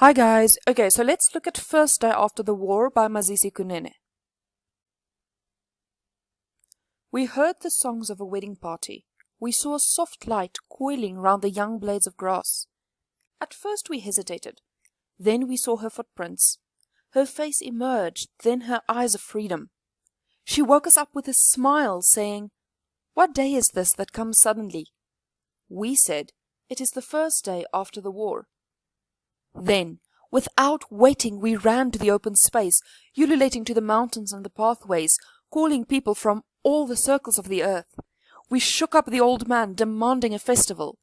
Hi guys, okay, so let's look at First Day After the War by Mazisi Kunene. We heard the songs of a wedding party. We saw a soft light coiling round the young blades of grass. At first we hesitated. Then we saw her footprints. Her face emerged, then her eyes of freedom. She woke us up with a smile, saying, "What day is this that comes suddenly?" We said, "It is the first day after the war." Then, without waiting, we ran to the open space, ululating to the mountains and the pathways, calling people from all the circles of the earth. We shook up the old man, demanding a festival.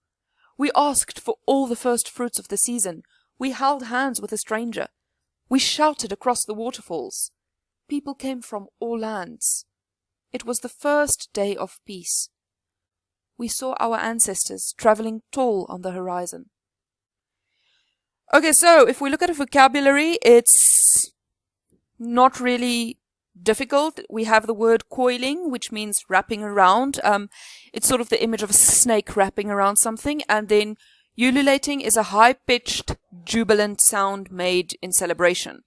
We asked for all the first fruits of the season. We held hands with a stranger. We shouted across the waterfalls. People came from all lands. It was the first day of peace. We saw our ancestors traveling tall on the horizon. Okay, so if we look at a vocabulary, it's not really difficult. We have the word coiling, which means wrapping around. It's sort of the image of a snake wrapping around something. And then ululating is a high-pitched, jubilant sound made in celebration.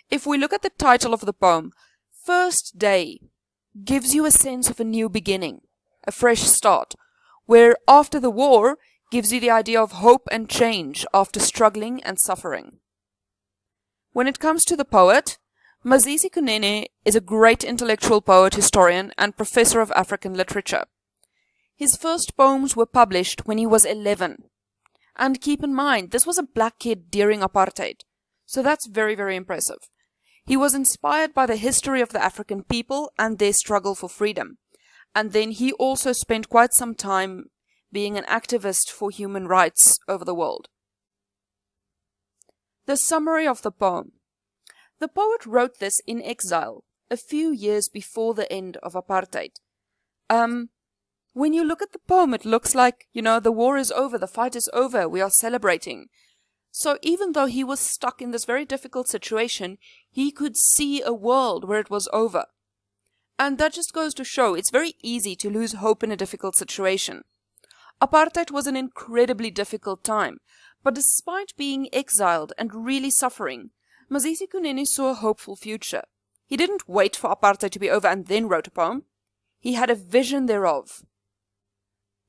If we look at the title of the poem, First Day gives you a sense of a new beginning, a fresh start, where after the war gives you the idea of hope and change after struggling and suffering. When it comes to the poet, Mazisi Kunene is a great intellectual poet, historian, and professor of African literature. His first poems were published when he was 11. And keep in mind, this was a black kid during apartheid. So that's very, very impressive. He was inspired by the history of the African people and their struggle for freedom. And then he also spent quite some time being an activist for human rights over the world. The summary of the poem. The poet wrote this in exile, a few years before the end of apartheid. When you look at the poem, it looks like, the war is over, the fight is over, we are celebrating. So even though he was stuck in this very difficult situation, he could see a world where it was over. And that just goes to show it's very easy to lose hope in a difficult situation. Apartheid was an incredibly difficult time, but despite being exiled and really suffering, Mazisi Kunene saw a hopeful future. He didn't wait for apartheid to be over and then wrote a poem. He had a vision thereof,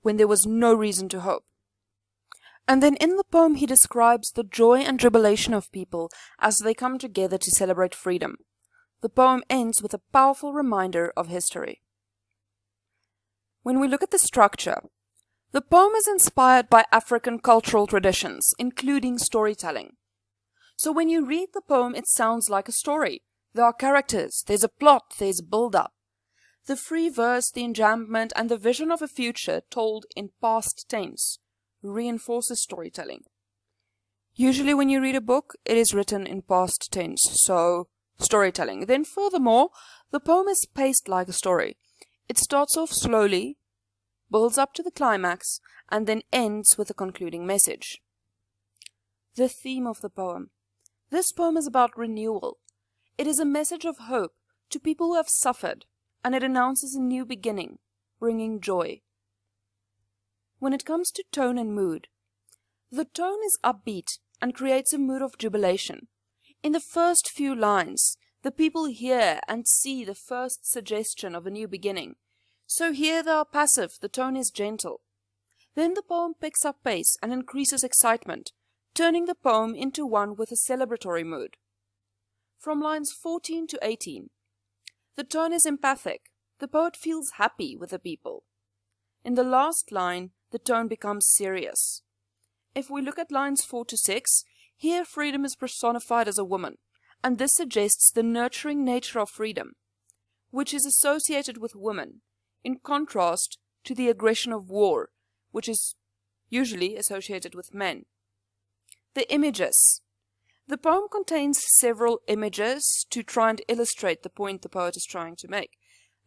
when there was no reason to hope. And then in the poem he describes the joy and jubilation of people as they come together to celebrate freedom. The poem ends with a powerful reminder of history. When we look at the structure, the poem is inspired by African cultural traditions, including storytelling. So when you read the poem, it sounds like a story. There are characters, there's a plot, there's build-up. The free verse, the enjambment, and the vision of a future told in past tense reinforces storytelling. Usually when you read a book, it is written in past tense, so storytelling. Then furthermore, the poem is paced like a story. It starts off slowly, builds up to the climax, and then ends with a concluding message. The theme of the poem. This poem is about renewal. It is a message of hope to people who have suffered, and it announces a new beginning, bringing joy. When it comes to tone and mood, the tone is upbeat and creates a mood of jubilation. In the first few lines, the people hear and see the first suggestion of a new beginning. So here they are passive, the tone is gentle. Then the poem picks up pace and increases excitement, turning the poem into one with a celebratory mood. From lines 14 to 18, the tone is empathic. The poet feels happy with the people. In the last line, the tone becomes serious. If we look at lines 4 to 6, here freedom is personified as a woman, and this suggests the nurturing nature of freedom, which is associated with women, in contrast to the aggression of war, which is usually associated with men. The images. The poem contains several images to try and illustrate the point the poet is trying to make.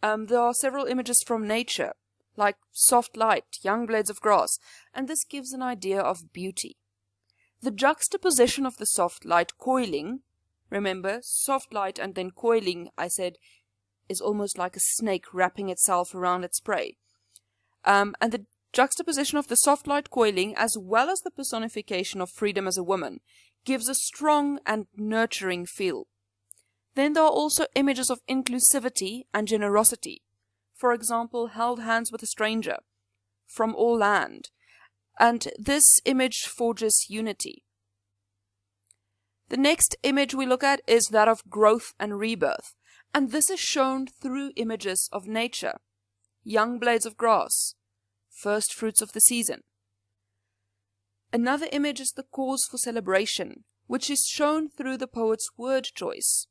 There are several images from nature, like soft light, young blades of grass, and this gives an idea of beauty. The juxtaposition of the soft light coiling, remember, soft light and then coiling, I said, is almost like a snake wrapping itself around its prey. And the juxtaposition of the soft light coiling as well as the personification of freedom as a woman gives a strong and nurturing feel. Then there are also images of inclusivity and generosity. For example, held hands with a stranger, from all land, and this image forges unity. The next image we look at is that of growth and rebirth, and this is shown through images of nature. Young blades of grass, first fruits of the season. Another image is the cause for celebration, which is shown through the poet's word choice.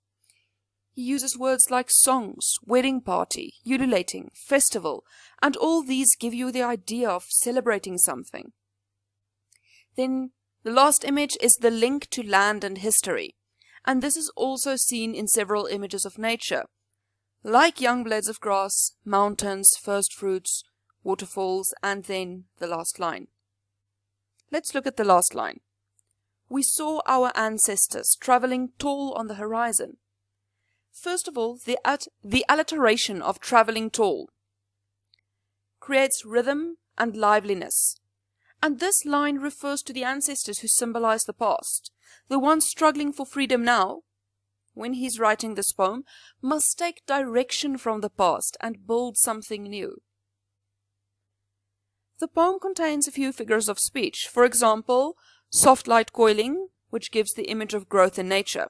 He uses words like songs, wedding party, ululating, festival, and all these give you the idea of celebrating something. Then the last image is the link to land and history, and this is also seen in several images of nature, like young blades of grass, mountains, first fruits, waterfalls, and then the last line. Let's look at the last line. We saw our ancestors traveling tall on the horizon. First of all, the alliteration of traveling tall creates rhythm and liveliness. And this line refers to the ancestors who symbolize the past. The one struggling for freedom now, when he's writing this poem, must take direction from the past and build something new. The poem contains a few figures of speech. For example, soft light coiling, which gives the image of growth in nature.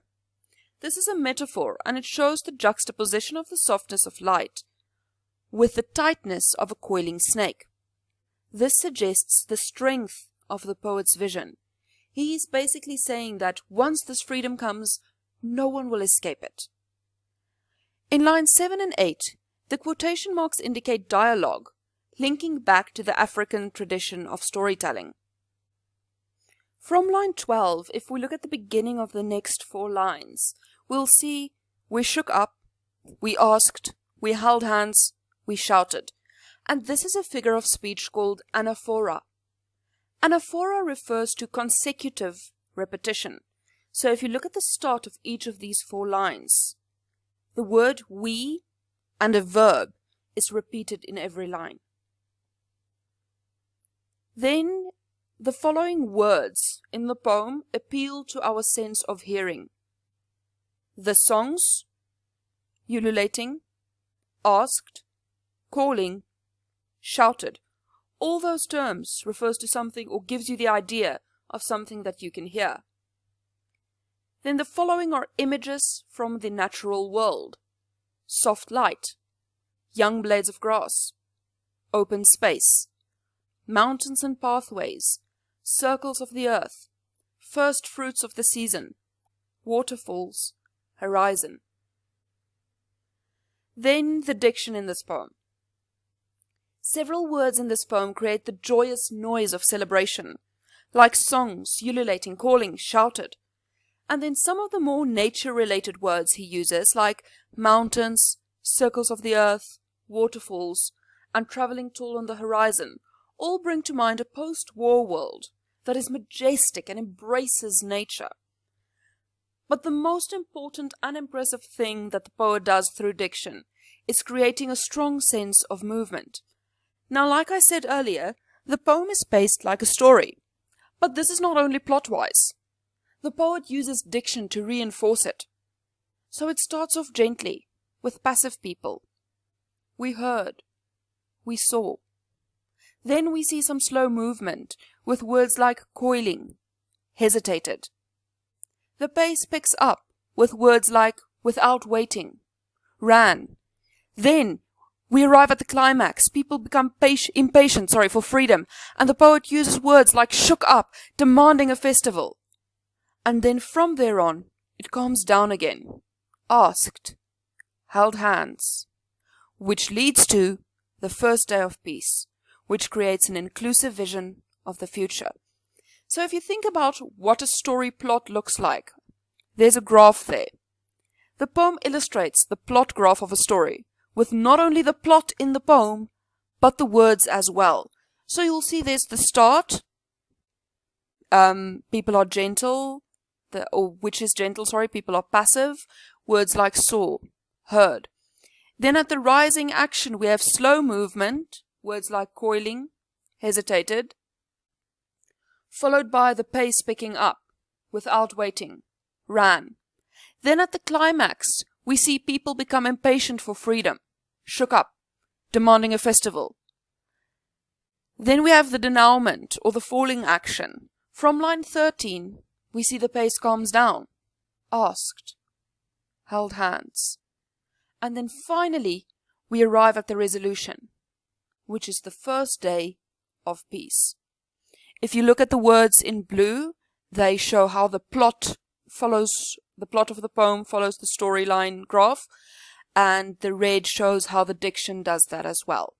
This is a metaphor, and it shows the juxtaposition of the softness of light with the tightness of a coiling snake. This suggests the strength of the poet's vision. He is basically saying that once this freedom comes, no one will escape it. In lines 7 and 8, the quotation marks indicate dialogue, linking back to the African tradition of storytelling. From line 12, if we look at the beginning of the next 4 lines, we'll see we shook up, we asked, we held hands, we shouted. And this is a figure of speech called anaphora. Anaphora refers to consecutive repetition. So if you look at the start of each of these 4 lines, the word we and a verb is repeated in every line. Then the following words in the poem appeal to our sense of hearing. The songs, ululating, asked, calling, shouted. All those terms refers to something or gives you the idea of something that you can hear. Then the following are images from the natural world. Soft light, young blades of grass, open space, mountains and pathways, circles of the earth, first fruits of the season, waterfalls, horizon. Then the diction in this poem. Several words in this poem create the joyous noise of celebration, like songs, ululating, calling, shouted. And then some of the more nature-related words he uses, like mountains, circles of the earth, waterfalls, and traveling tall on the horizon, all bring to mind a post-war world that is majestic and embraces nature. But the most important and impressive thing that the poet does through diction is creating a strong sense of movement. Now, like I said earlier, the poem is paced like a story, but this is not only plot-wise. The poet uses diction to reinforce it. So it starts off gently, with passive people. We heard. We saw. Then we see some slow movement, with words like coiling, hesitated. The pace picks up, with words like without waiting, ran. Then we arrive at the climax. People become impatient for freedom, and the poet uses words like shook up, demanding a festival. And then from there on, it calms down again, asked, held hands, which leads to the first day of peace, which creates an inclusive vision of the future. So if you think about what a story plot looks like, there's a graph there. The poem illustrates the plot graph of a story, with not only the plot in the poem, but the words as well. So you'll see there's the start, people are gentle, people are passive, words like saw, heard. Then at the rising action, we have slow movement, words like coiling, hesitated, followed by the pace picking up, without waiting, ran. Then at the climax, we see people become impatient for freedom, shook up, demanding a festival. Then we have the denouement, or the falling action. From line 13, we see the pace calms down, asked, held hands. And then finally, we arrive at the resolution, which is the first day of peace. If you look at the words in blue, they show how the plot of the poem follows the storyline graph, and the red shows how the diction does that as well.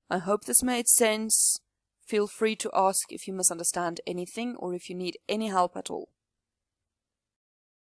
I hope this made sense. Feel free to ask if you misunderstand anything or if you need any help at all.